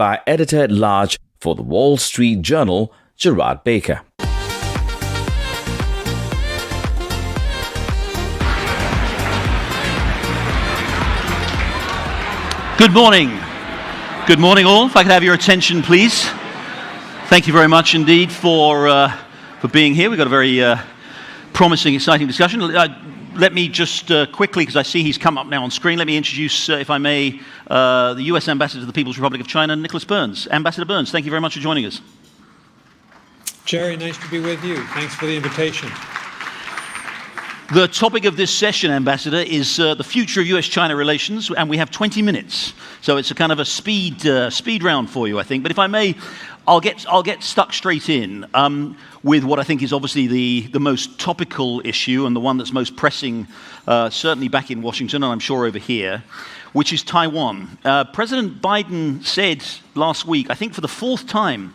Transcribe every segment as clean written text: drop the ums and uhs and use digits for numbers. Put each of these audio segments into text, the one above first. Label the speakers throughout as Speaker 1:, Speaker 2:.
Speaker 1: by Editor-at-Large for the Wall Street Journal, Gerard Baker.
Speaker 2: Good morning. Good morning, all. If I could have your attention, please. Thank you very much indeed for being here. We've got a very promising, exciting discussion. Let me just quickly, because I see he's come up now on screen, let me introduce, if I may, the U.S. Ambassador to the People's Republic of China, Nicholas Burns. Ambassador Burns, thank you very much for joining us.
Speaker 3: Jerry, nice to be with you. Thanks for the invitation.
Speaker 2: The topic of this session, Ambassador, is the future of U.S. China relations, and we have 20 minutes. So it's a kind of a speed round for you, I think. But if I may, I'll get stuck straight in with what I think is obviously the most topical issue and the one that's most pressing, certainly back in Washington and I'm sure over here, which is Taiwan. President Biden said last week, I think for the fourth time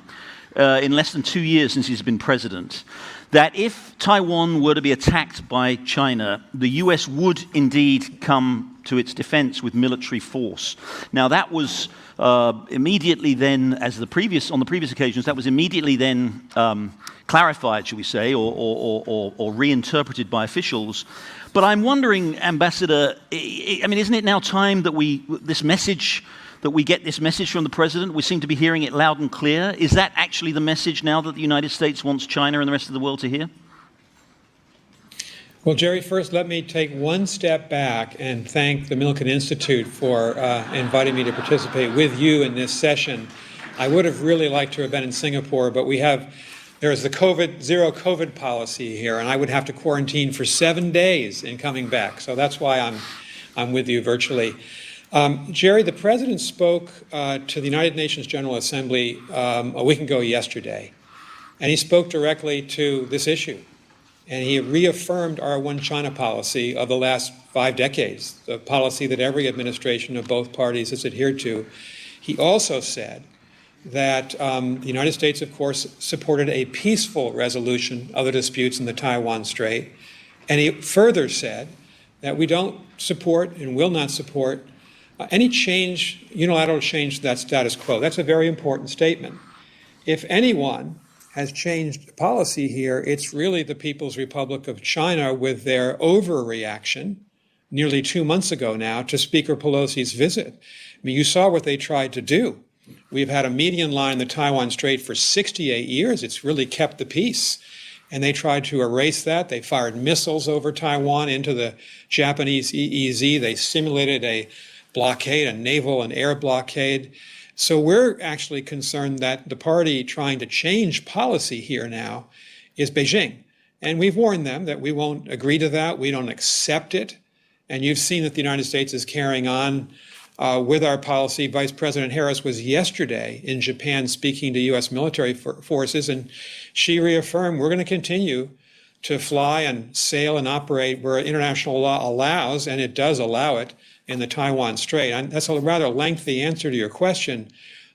Speaker 2: in less than 2 years since he's been president, that if Taiwan were to be attacked by China, the U.S. would indeed come to its defense with military force. Now, that was immediately then, on the previous occasions, that was immediately then clarified, shall we say, or reinterpreted by officials. But I'm wondering, Ambassador, I mean, isn't it now time that we get this message from the president? We seem to be hearing it loud and clear. Is that actually the message now that the United States wants China and the rest of the world to hear?
Speaker 3: Well, Jerry, first let me take one step back and thank the Milken Institute for inviting me to participate with you in this session. I would have really liked to have been in Singapore, but there is the zero COVID policy here, and I would have to quarantine for 7 days in coming back. So that's why I'm with you virtually. Jerry, the president spoke to the United Nations General Assembly a week ago yesterday, and he spoke directly to this issue. And he reaffirmed our one China policy of the last 5 decades, the policy that every administration of both parties has adhered to. He also said that the United States, of course, supported a peaceful resolution of the disputes in the Taiwan Strait. And he further said that we don't support and will not support any unilateral change to that status quo. That's a very important statement. If anyone has changed policy here, it's really the People's Republic of China with their overreaction nearly 2 months ago now to Speaker Pelosi's visit. I mean, you saw what they tried to do. We've had a median line in the Taiwan Strait for 68 years. It's really kept the peace. And they tried to erase that. They fired missiles over Taiwan into the Japanese EEZ. They simulated a blockade, a naval and air blockade. So we're actually concerned that the party trying to change policy here now is Beijing. And we've warned them that we won't agree to that. We don't accept it. And you've seen that the United States is carrying on with our policy. Vice President Harris was yesterday in Japan speaking to U.S. military forces, and she reaffirmed we're going to continue to fly and sail and operate where international law allows, and it does allow it, in the Taiwan Strait. That's a rather lengthy answer to your question,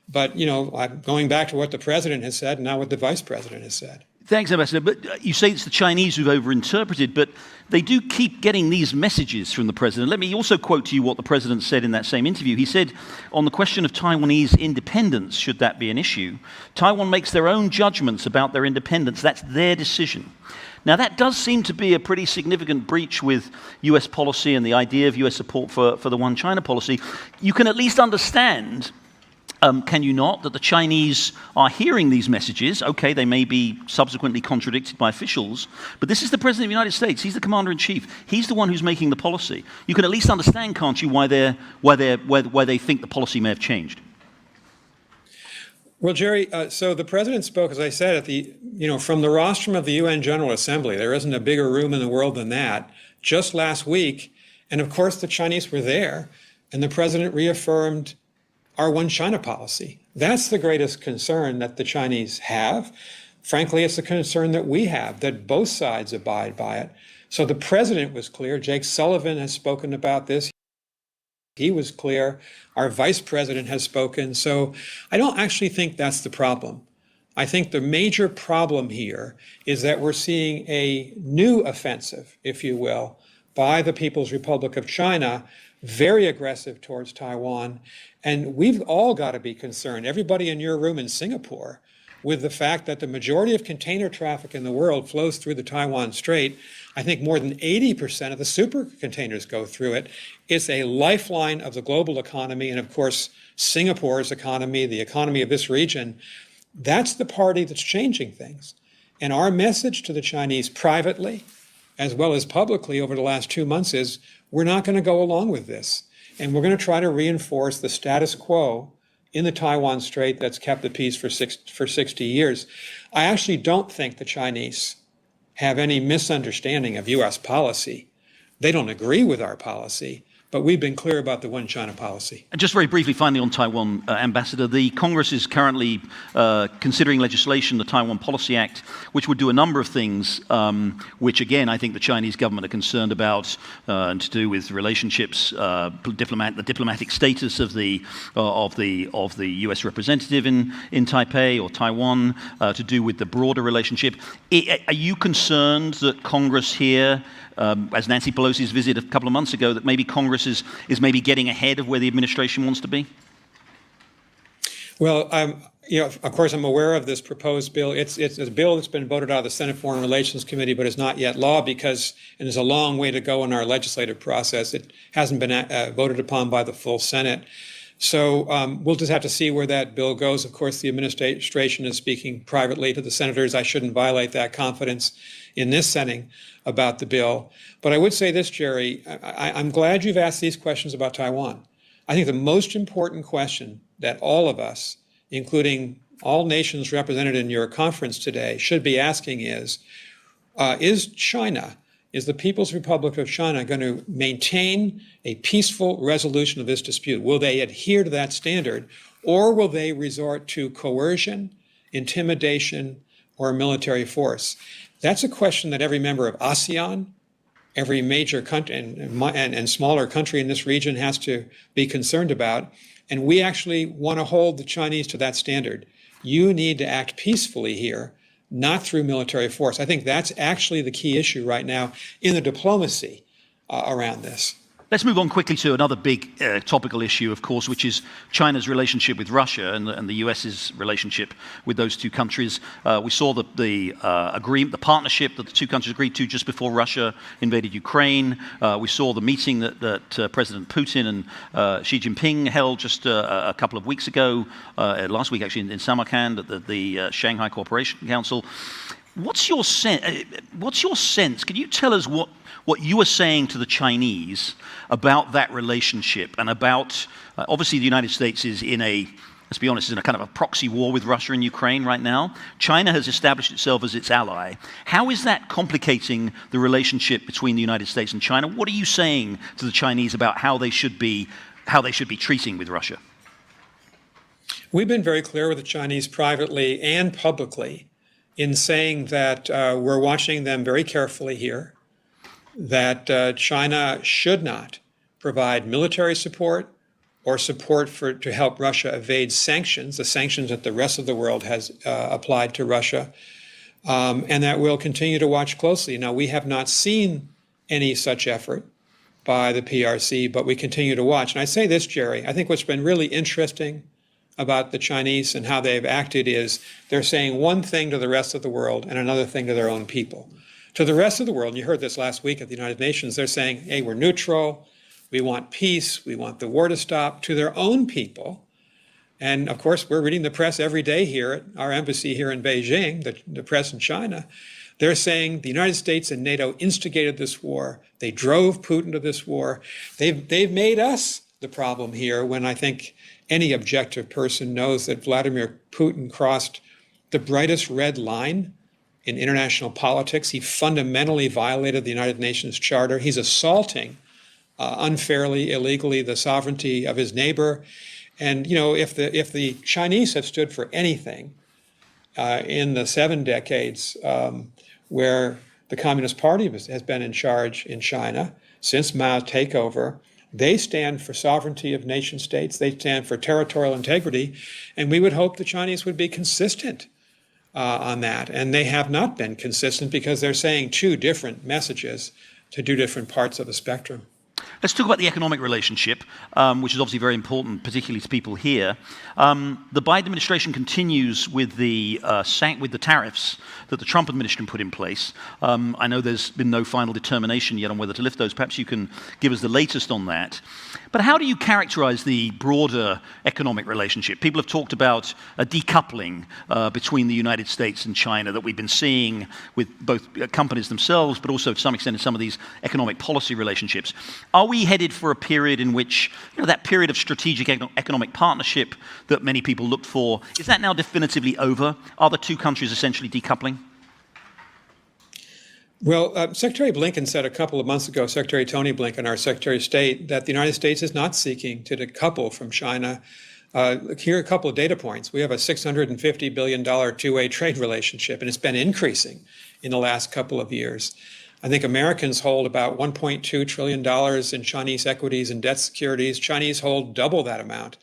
Speaker 3: but I'm going back to what the president has said and not what the vice president has said.
Speaker 2: Thanks, Ambassador. But you say it's the Chinese who've overinterpreted, but they do keep getting these messages from the president. Let me also quote to you what the president said in that same interview. He said, on the question of Taiwanese independence, should that be an issue, Taiwan makes their own judgments about their independence. That's their decision. Now, that does seem to be a pretty significant breach with U.S. policy and the idea of U.S. support for the One China policy. You can at least understand, can you not, that the Chinese are hearing these messages. Okay, they may be subsequently contradicted by officials, but this is the President of the United States. He's the Commander-in-Chief. He's the one who's making the policy. You can at least understand, can't you, why they think the policy may have changed.
Speaker 3: Well, Jerry, so the president spoke, as I said, from the rostrum of the UN General Assembly. There isn't a bigger room in the world than that. Just last week, and of course the Chinese were there, and the president reaffirmed our one China policy. That's the greatest concern that the Chinese have. Frankly, it's a concern that we have, that both sides abide by it. So the president was clear. Jake Sullivan has spoken about this. He was clear. Our vice president has spoken. So I don't actually think that's the problem. I think the major problem here is that we're seeing a new offensive, if you will, by the People's Republic of China very aggressive towards Taiwan. And we've all got to be concerned, everybody in your room in Singapore, with the fact that the majority of container traffic in the world flows through the Taiwan Strait. I think more than 80% of the super containers go through it. It's a lifeline of the global economy, and of course, Singapore's economy, the economy of this region. That's the party that's changing things. And our message to the Chinese privately, as well as publicly over the last 2 months, is we're not going to go along with this. And we're going to try to reinforce the status quo in the Taiwan Strait that's kept the peace for 60 years. I actually don't think the Chinese have any misunderstanding of U.S. policy. They don't agree with our policy, but we've been clear about the one China policy.
Speaker 2: And just very briefly, finally on Taiwan, Ambassador, the Congress is currently considering legislation, the Taiwan Policy Act, which would do a number of things, which again, I think the Chinese government are concerned about, and to do with relationships, the diplomatic status of the U.S. representative in Taipei or Taiwan, to do with the broader relationship. Are you concerned that Congress here, as Nancy Pelosi's visit a couple of months ago, that maybe Congress is maybe getting ahead of where the administration wants to be?
Speaker 3: Well, of course, I'm aware of this proposed bill. It's a bill that's been voted out of the Senate Foreign Relations Committee, but is not yet law because, and there's a long way to go in our legislative process. It hasn't been voted upon by the full Senate. So we'll just have to see where that bill goes. Of course, the administration is speaking privately to the senators. I shouldn't violate that confidence in this setting about the bill. But I would say this, Jerry, I'm glad you've asked these questions about Taiwan. I think the most important question that all of us, including all nations represented in your conference today, should be asking is China, is the People's Republic of China going to maintain a peaceful resolution of this dispute? Will they adhere to that standard, or will they resort to coercion, intimidation, or military force? That's a question that every member of ASEAN, every major country and smaller country in this region has to be concerned about. And we actually want to hold the Chinese to that standard. You need to act peacefully here, not through military force. I think that's actually the key issue right now in the diplomacy around this.
Speaker 2: Let's move on quickly to another big topical issue, of course, which is China's relationship with Russia and the US's relationship with those two countries. We saw the agreement, the partnership that the two countries agreed to just before Russia invaded Ukraine. We saw the meeting that President Putin and Xi Jinping held just a couple of weeks ago, last week actually in Samarkand at the Shanghai Cooperation Council. What's your sense? Can you tell us what you are saying to the Chinese about that relationship and about, obviously the United States is in a, let's be honest, in a kind of a proxy war with Russia and Ukraine right now. China has established itself as its ally. How is that complicating the relationship between the United States and China? What are you saying to the Chinese about how they should be treating with Russia?
Speaker 3: We've been very clear with the Chinese privately and publicly in saying that we're watching them very carefully here, that China should not provide military support or support to help Russia evade sanctions, the sanctions that the rest of the world has applied to Russia, and that we'll continue to watch closely. Now, we have not seen any such effort by the PRC, but we continue to watch. And I say this, Jerry, I think what's been really interesting about the Chinese and how they've acted is they're saying one thing to the rest of the world and another thing to their own people. To the rest of the world, and you heard this last week at the United Nations, they're saying, hey, we're neutral, we want peace, we want the war to stop. To their own people, and of course, we're reading the press every day here at our embassy here in Beijing, the press in China, they're saying the United States and NATO instigated this war, they drove Putin to this war, they've made us the problem here, when I think any objective person knows that Vladimir Putin crossed the brightest red line in international politics. He fundamentally violated the United Nations Charter. He's assaulting unfairly, illegally, the sovereignty of his neighbor. And you know, if the Chinese have stood for anything in the 7 decades where the Communist Party has been in charge in China since Mao's takeover, they stand for sovereignty of nation states. They stand for territorial integrity. And we would hope the Chinese would be consistent on that. And they have not been consistent because they're saying two different messages to two different parts of the spectrum.
Speaker 2: Let's talk about the economic relationship, which is obviously very important, particularly to people here. The Biden administration continues with the tariffs that the Trump administration put in place. I know there's been no final determination yet on whether to lift those. Perhaps you can give us the latest on that. But how do you characterize the broader economic relationship? People have talked about a decoupling between the United States and China that we've been seeing with both companies themselves, but also to some extent in some of these economic policy relationships. Are we headed for a period in which, that period of strategic economic partnership that many people looked for, is that now definitively over? Are the two countries essentially decoupling?
Speaker 3: Well, Secretary Blinken said a couple of months ago, Secretary Tony Blinken, our Secretary of State, that the United States is not seeking to decouple from China. Here are a couple of data points. We have a $650 billion two-way trade relationship, and it's been increasing in the last couple of years. I think Americans hold about $1.2 trillion in Chinese equities and debt securities. Chinese hold double that amount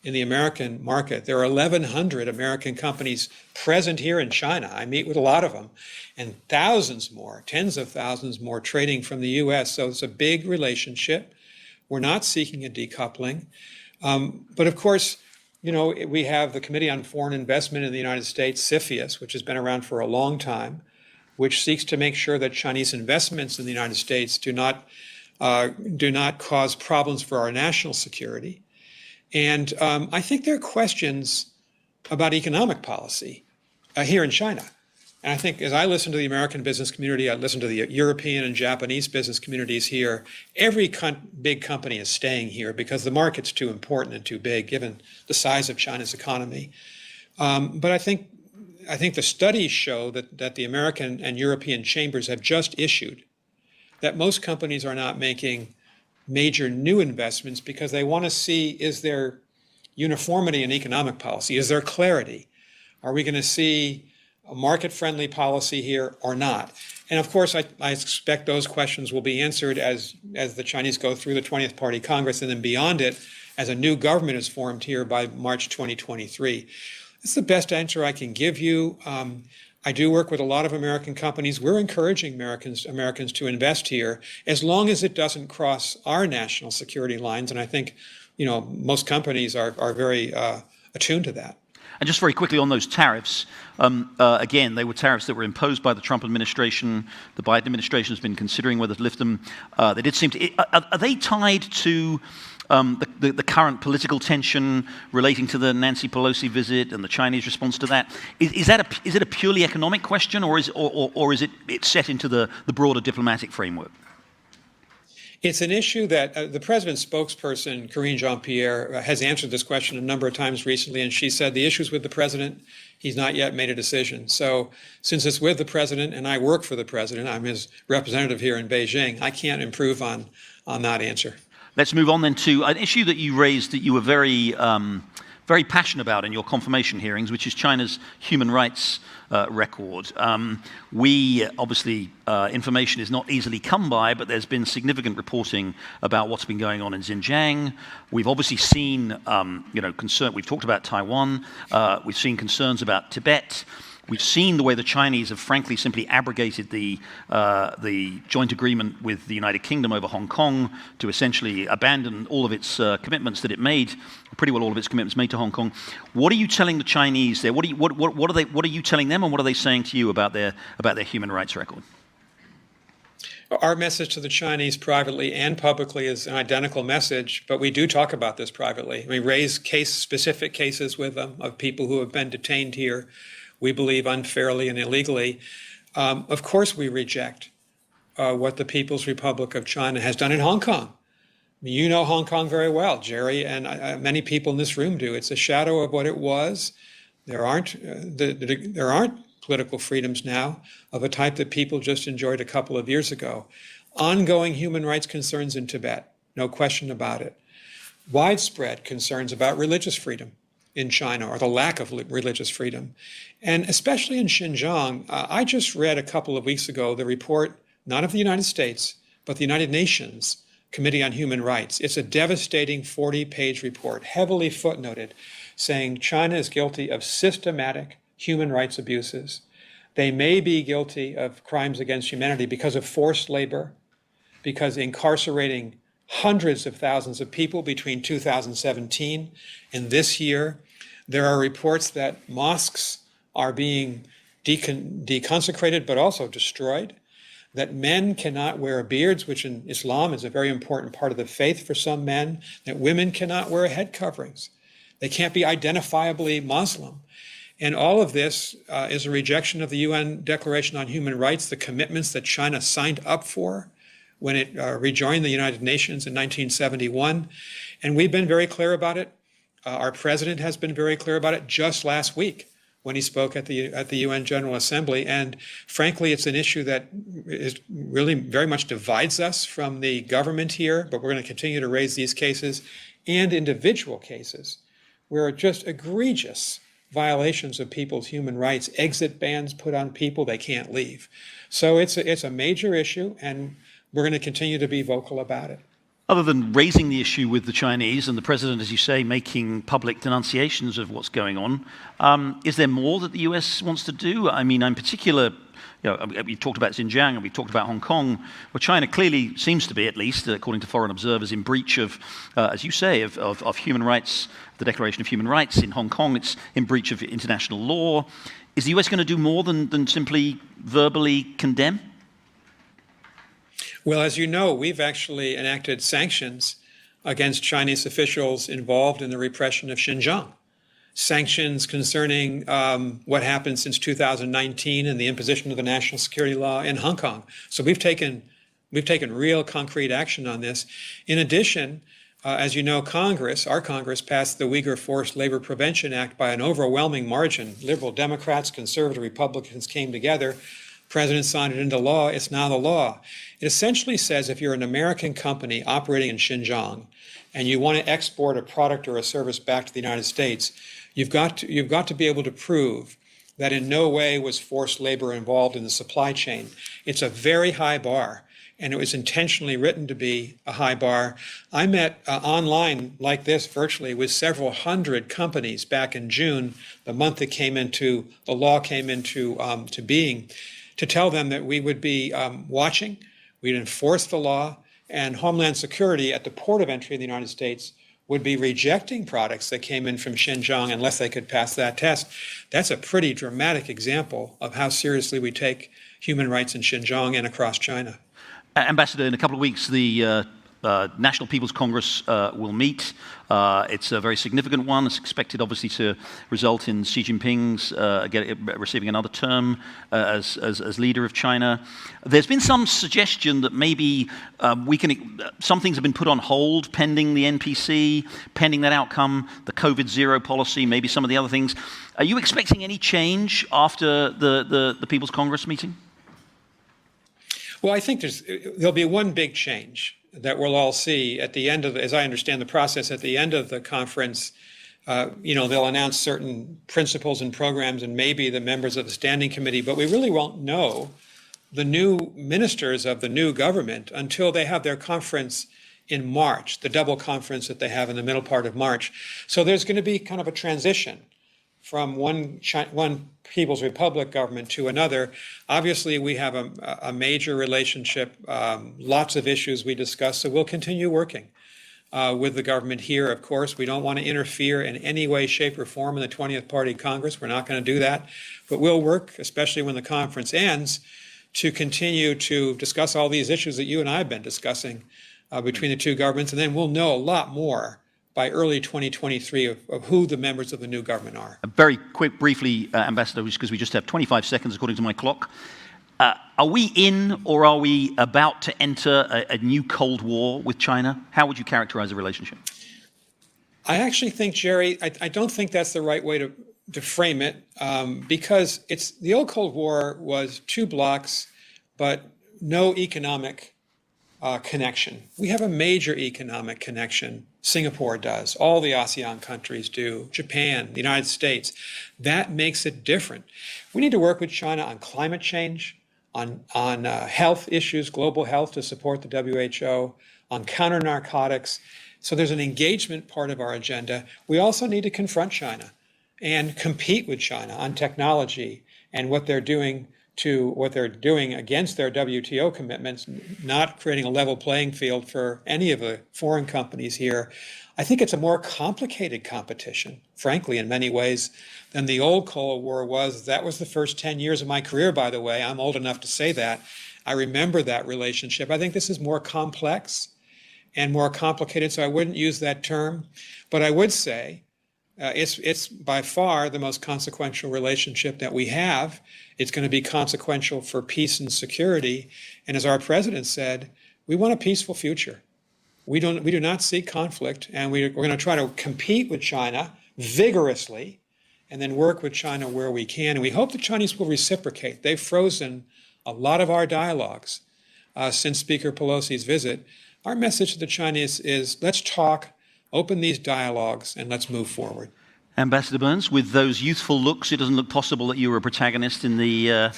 Speaker 3: in the American market. There are 1,100 American companies present here in China. I meet with a lot of them, and thousands more, tens of thousands more trading from the U.S. So it's a big relationship. We're not seeking a decoupling. But of course, we have the Committee on Foreign Investment in the United States, CFIUS, which has been around for a long time, which seeks to make sure that Chinese investments in the United States do not cause problems for our national security. And I think there are questions about economic policy here in China. And I think as I listen to the American business community, I listen to the European and Japanese business communities here, every big company is staying here because the market's too important and too big given the size of China's economy. But I think the studies show that the American and European chambers have just issued that most companies are not making major new investments because they want to see, is there uniformity in economic policy? Is there clarity? Are we going to see a market-friendly policy here or not? And of course, I expect those questions will be answered as the Chinese go through the 20th Party Congress and then beyond it as a new government is formed here by March 2023. That's the best answer I can give you. I do work with a lot of American companies. We're encouraging Americans to invest here as long as it doesn't cross our national security lines. And I think, most companies are very attuned to that.
Speaker 2: And just very quickly on those tariffs, again, they were tariffs that were imposed by the Trump administration. The Biden administration has been considering whether to lift them. They did seem to. Are they tied to the current political tension relating to the Nancy Pelosi visit and the Chinese response to that? Is it a purely economic question, or is it set into the broader diplomatic framework?
Speaker 3: It's an issue that the president's spokesperson, Karine Jean-Pierre, has answered this question a number of times recently, and she said the issue's with the president. He's not yet made a decision. So since it's with the president and I work for the president, I'm his representative here in Beijing, I can't improve on that answer.
Speaker 2: Let's move on then to an issue that you raised that you were very passionate about in your confirmation hearings, which is China's human rights record. We obviously, information is not easily come by, but there's been significant reporting about what's been going on in Xinjiang. We've obviously seen, concern. We've talked about Taiwan. We've seen concerns about Tibet. We've seen the way the Chinese have frankly simply abrogated the joint agreement with the United Kingdom over Hong Kong to essentially abandon all of its commitments that it made, pretty well all of its commitments made to Hong Kong. What are you telling the Chinese there? What are you telling them, and what are they saying to you about their human rights record?
Speaker 3: Our message to the Chinese privately and publicly is an identical message, but we do talk about this privately. We raise specific cases with them of people who have been detained here, we believe unfairly and illegally. Of course, we reject what the People's Republic of China has done in Hong Kong. You know Hong Kong very well, Jerry, and many people in this room do. It's a shadow of what it was. There aren't political freedoms now of a type that people just enjoyed a couple of years ago. Ongoing human rights concerns in Tibet, no question about it. Widespread concerns about religious freedom in China, or the lack of religious freedom. And especially in Xinjiang, I just read a couple of weeks ago the report, not of the United States, but the United Nations Committee on Human Rights. It's a devastating 40-page report, heavily footnoted, saying China is guilty of systematic human rights abuses. They may be guilty of crimes against humanity because of forced labor, because incarcerating hundreds of thousands of people between 2017 and this year. There are reports that mosques are being deconsecrated but also destroyed, that men cannot wear beards, which in Islam is a very important part of the faith for some men, that women cannot wear head coverings. They can't be identifiably Muslim. And all of this is a rejection of the UN Declaration on Human Rights, the commitments that China signed up for when it rejoined the United Nations in 1971. And we've been very clear about it. Our president has been very clear about it just last week when he spoke at the UN General Assembly. And frankly, it's an issue that is really very much divides us from the government here, but we're going to continue to raise these cases and individual cases where just egregious violations of people's human rights, exit bans put on people, they can't leave. So it's a major issue, and we're going to continue to be vocal about it.
Speaker 2: Other than raising the issue with the Chinese and the president, as you say, making public denunciations of what's going on, is there more that the US wants to do? I mean, in particular, we talked about Xinjiang and we talked about Hong Kong, where China clearly seems to be, at least according to foreign observers, in breach of, as you say, of human rights, the Declaration of Human Rights. In Hong Kong, it's in breach of international law. Is the US going to do more than simply verbally condemn?
Speaker 3: Well, as you know, we've actually enacted sanctions against Chinese officials involved in the repression of Xinjiang. Sanctions concerning what happened since 2019 and the imposition of the national security law in Hong Kong. So we've taken real concrete action on this. In addition, as you know, our Congress passed the Uyghur Forced Labor Prevention Act by an overwhelming margin. Liberal Democrats, conservative Republicans came together. President signed it into law. It's now the law. It essentially says if you're an American company operating in Xinjiang and you want to export a product or a service back to the United States, you've got to be able to prove that in no way was forced labor involved in the supply chain. It's a very high bar, and it was intentionally written to be a high bar. I met online like this virtually with several hundred companies back in June, the month that the law came into being, to tell them that we would be watching, we'd enforce the law, and Homeland Security at the port of entry in the United States would be rejecting products that came in from Xinjiang unless they could pass that test. That's a pretty dramatic example of how seriously we take human rights in Xinjiang and across China.
Speaker 2: Ambassador, in a couple of weeks, the National People's Congress will meet. It's a very significant one. It's expected, obviously, to result in Xi Jinping's receiving another term as leader of China. There's been some suggestion that maybe some things have been put on hold pending the NPC, pending that outcome, the COVID zero policy, maybe some of the other things. Are you expecting any change after the People's Congress meeting?
Speaker 3: Well, I think there'll be one big change that we'll all see at the end of, as I understand the process, at the end of the conference. They'll announce certain principles and programs and maybe the members of the standing committee, but we really won't know the new ministers of the new government until they have their conference in March, the double conference that they have in the middle part of March. So there's going to be kind of a transition from one People's Republic government to another. Obviously, we have a major relationship, lots of issues we discuss, so we'll continue working with the government here. Of course, we don't want to interfere in any way, shape, or form in the 20th Party Congress. We're not going to do that, but we'll work, especially when the conference ends, to continue to discuss all these issues that you and I have been discussing between the two governments, and then we'll know a lot more by early 2023 of who the members of the new government are.
Speaker 2: Very quick, briefly, Ambassador, because we just have 25 seconds according to my clock. Are we in or are we about to enter a new Cold War with China? How would you characterize the relationship?
Speaker 3: I actually think, Jerry, I don't think that's the right way to frame it, because the old Cold War was two blocks, but no economic connection. We have a major economic connection. Singapore does. All the ASEAN countries do. Japan, the United States. That makes it different. We need to work with China on climate change, on health issues, global health to support the WHO, on counter narcotics. So there's an engagement part of our agenda. We also need to confront China and compete with China on technology and what they're doing to what they're doing against their WTO commitments, not creating a level playing field for any of the foreign companies here. I think it's a more complicated competition, frankly, in many ways, than the old Cold War was. That was the first 10 years of my career, by the way. I'm old enough to say that. I remember that relationship. I think this is more complex and more complicated, so I wouldn't use that term. But I would say it's by far the most consequential relationship that we have. It's going to be consequential for peace and security. And as our president said, we want a peaceful future. We do not seek conflict, and we're going to try to compete with China vigorously and then work with China where we can. And we hope the Chinese will reciprocate. They've frozen a lot of our dialogues since Speaker Pelosi's visit. Our message to the Chinese is, let's talk, open these dialogues, and let's move forward.
Speaker 2: Ambassador Burns, with those youthful looks, it doesn't look possible that you were a protagonist in the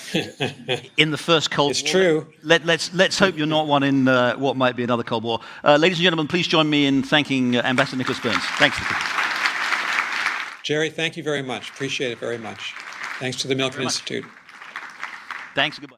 Speaker 2: first Cold War.
Speaker 3: It's true.
Speaker 2: Let's hope you're not one in what might be another Cold War. Ladies and gentlemen, please join me in thanking Ambassador Nicholas Burns. Thanks.
Speaker 3: Jerry, thank you very much. Appreciate it very much. Thanks to the Milken Institute.
Speaker 2: Thanks. Goodbye.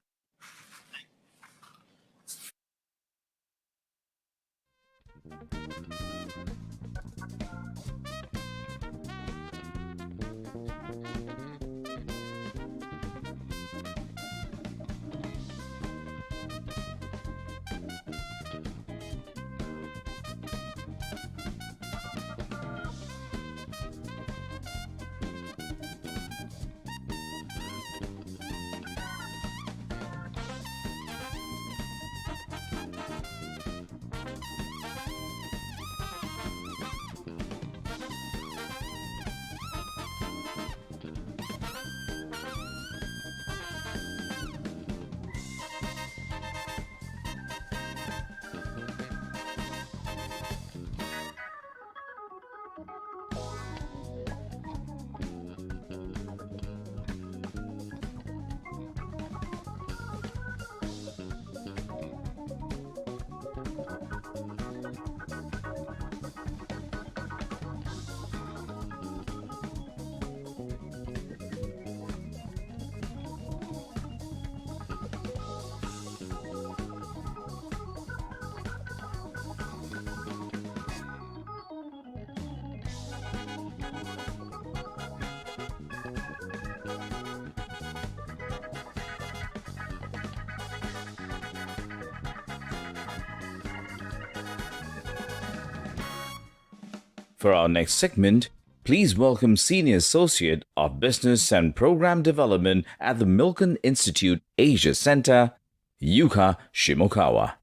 Speaker 1: For our next segment, please welcome Senior Associate of Business and Program Development at the Milken Institute Asia Center, Yuka Shimokawa.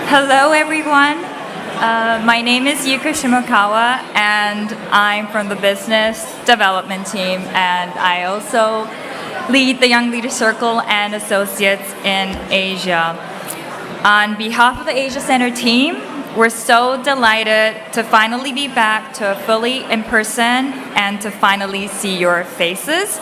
Speaker 4: Hello, everyone. My name is Yuka Shimokawa, and I'm from the business development team, and I also lead the Young Leader Circle and Associates in Asia. On behalf of the Asia Center team, we're so delighted to finally be back to a fully in-person and to finally see your faces.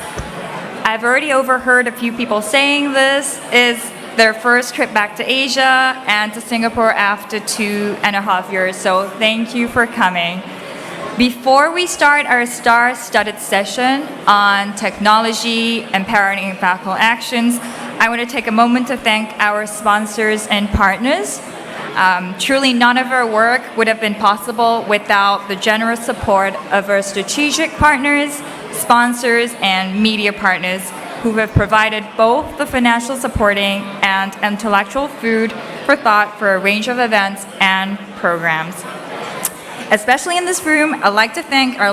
Speaker 4: I've already overheard a few people saying this is their first trip back to Asia and to Singapore after 2.5 years, so thank you for coming. Before we start our star-studded session on technology, empowering impactful actions, I want to take a moment to thank our sponsors and partners. Truly, none of our work would have been possible without the generous support of our strategic partners, sponsors, and media partners who have provided both the financial supporting and intellectual food for thought for a range of events and programs. Especially in this room, I'd like to thank our